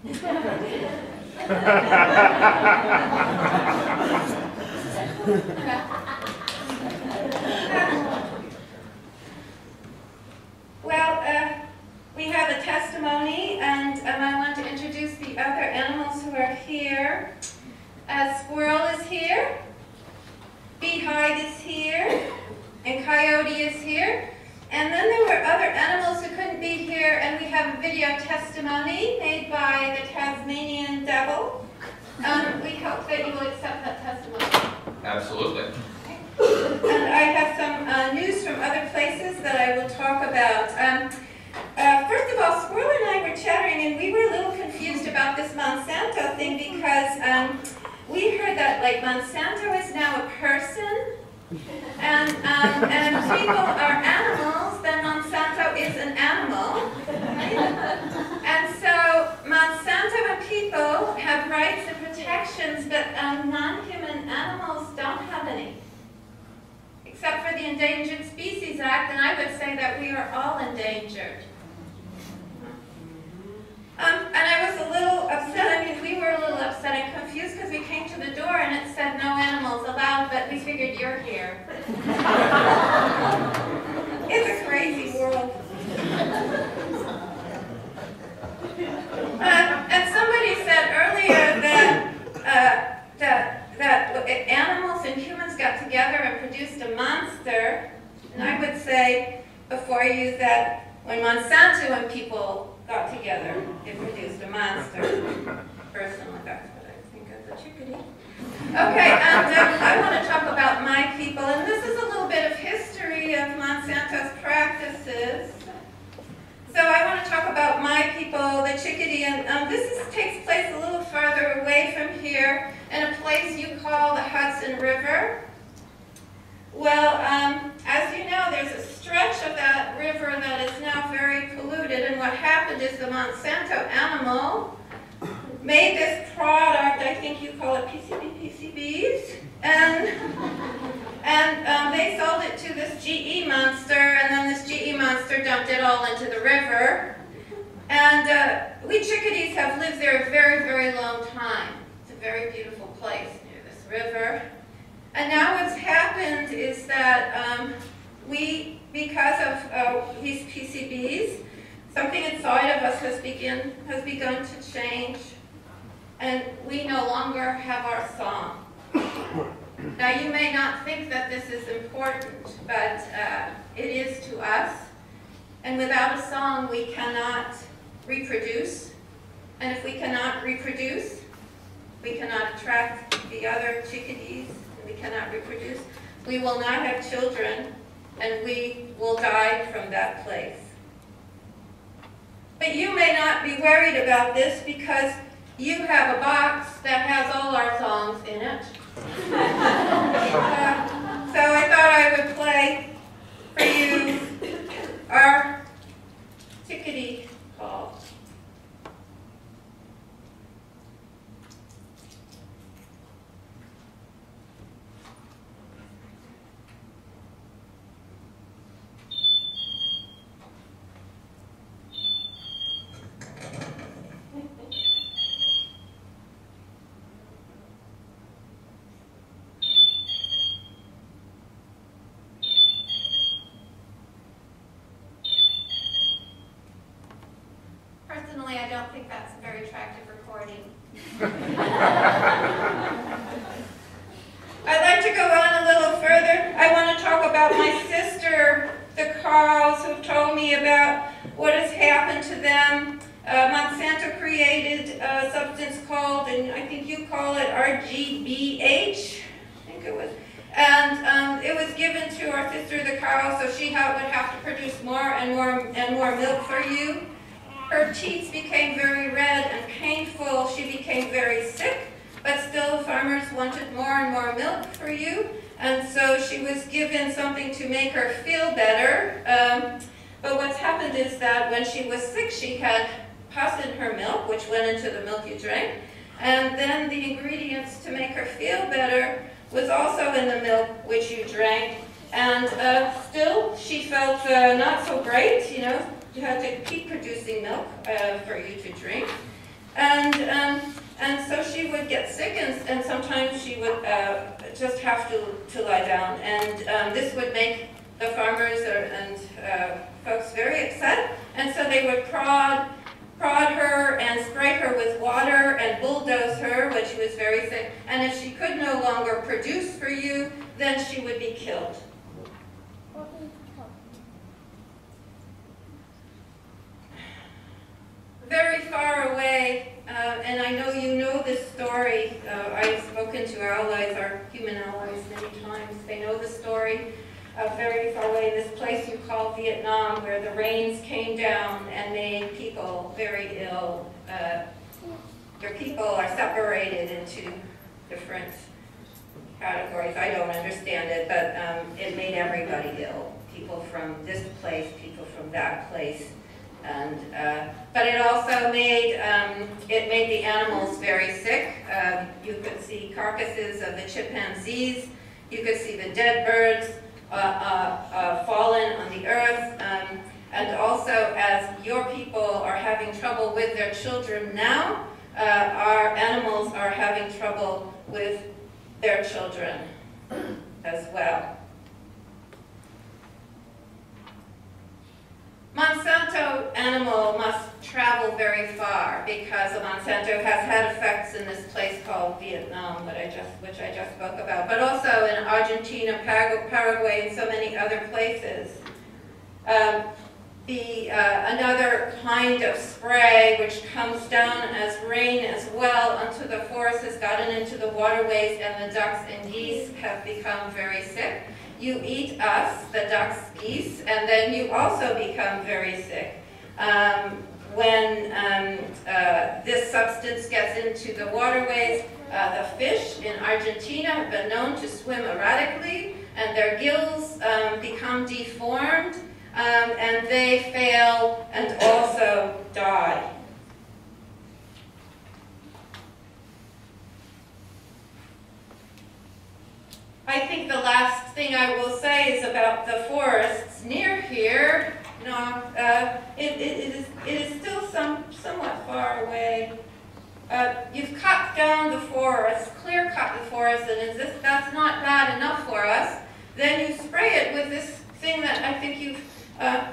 Well, we have a testimony, and I want to introduce the other animals who are here. Squirrel is here, beehive is here, and coyote is here. And then there were other animals who couldn't be here, and we have a video testimony made by the Tasmanian devil. We hope that you will accept that testimony. Absolutely. And I have some news from other places that I will talk about. First of all, Squirrel and I were chattering, and we were a little confused about this Monsanto thing because we heard that like Monsanto is now a person, and if people are animals, then Monsanto is an animal. Right? And so Monsanto and people have rights and protections, but non-human animals don't have any. Except for the Endangered Species Act, and I would say that we are all endangered. And I was a little upset. I mean, we were a little upset and confused because we came to the door and it said no animals allowed, but we figured you're here. It's a crazy world. And somebody said earlier that animals and humans got together and produced a monster. And I would say before you that when Monsanto and people got together, it produced a monster. Personally, that's what I think of the chickadee. Okay, and I want to talk about my people. And this is a little bit of history of Monsanto's practices. So I want to talk about my people, the chickadee, and takes place a little farther away from here in a place you call the Hudson River. Well, as you know, there's a stretch of that river that is now very polluted, and what happened is the Monsanto animal made this product, I think you call it PCBs, and they sold it to this GE monster, and then this GE monster dumped it all into the river. And we chickadees have lived there a very, very long time. It's a very beautiful place near this river. And now what's happened is that because of these PCBs, something inside of us has begun to change, and we no longer have our song. Now you may not think that this is important, but it is to us. And without a song, we cannot reproduce. And if we cannot reproduce, we cannot attract the other chickadees. We cannot reproduce, we will not have children, and we will die from that place. But you may not be worried about this because you have a box that has all our songs in it. So I thought I would play for you our chickadee call. Personally, I don't think that's a very attractive recording. I'd like to go on a little further. I want to talk about my sister, the Carls, who told me about what has happened to them. Monsanto created a substance called, and I think you call it RGBH, I think it was. And it was given to our sister, the Carl, so she would have to produce more and more milk for you. Her teeth became very red and painful. She became very sick, but still farmers wanted more and more milk for you. And so she was given something to make her feel better. But what's happened is that when she was sick, she had pus in her milk, which went into the milk you drank. And then the ingredients to make her feel better was also in the milk which you drank. And still, she felt not so great, you know. You had to keep producing milk for you to drink. And so she would get sick, and sometimes she would just have to lie down. And this would make the farmers and folks very upset. And so they would prod her and spray her with water and bulldoze her when she was very sick. And if she could no longer produce for you, then she would be killed. Very far away, and I know you know this story. I've spoken to our allies, our human allies, many times. They know the story. Very far away, this place you call Vietnam, where the rains came down and made people very ill. Their people are separated into different categories. I don't understand it, but it made everybody ill. People from this place, people from that place. And, but it also made, the animals very sick. You could see carcasses of the chimpanzees. You could see the dead birds fallen on the earth. And also, as your people are having trouble with their children now, our animals are having trouble with their children as well. Monsanto animal must travel very far because Monsanto has had effects in this place called Vietnam, which I just spoke about, but also in Argentina, Paraguay, and so many other places. Another kind of spray which comes down as rain as well onto the forest has gotten into the waterways, and the ducks and geese have become very sick. You eat us, the ducks, geese, and then you also become very sick. When this substance gets into the waterways, the fish in Argentina have been known to swim erratically, and their gills become deformed, and they fail and also die. I think the last thing I will say is about the forests near here. No, it is still somewhat far away. You've cut down the forest, clear cut the forest, and that's not bad enough for us. Then you spray it with this thing that I think you've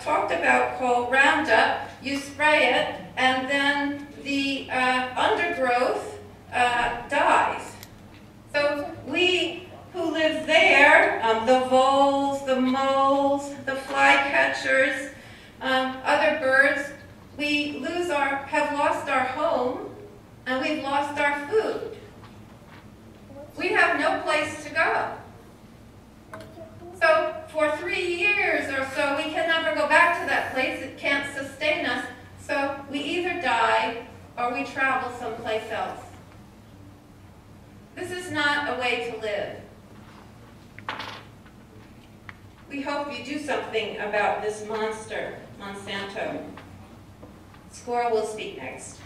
talked about called Roundup. You spray it, and then the undergrowth dies. So we who live there, the voles, the moles, the flycatchers, other birds, we have lost our home, and we've lost our food. We have no place to go. So for 3 years or so, we can never go back to that place. It can't sustain us. So we either die or we travel someplace else. This is not a way to live. We hope you do something about this monster, Monsanto. Squirrel will speak next.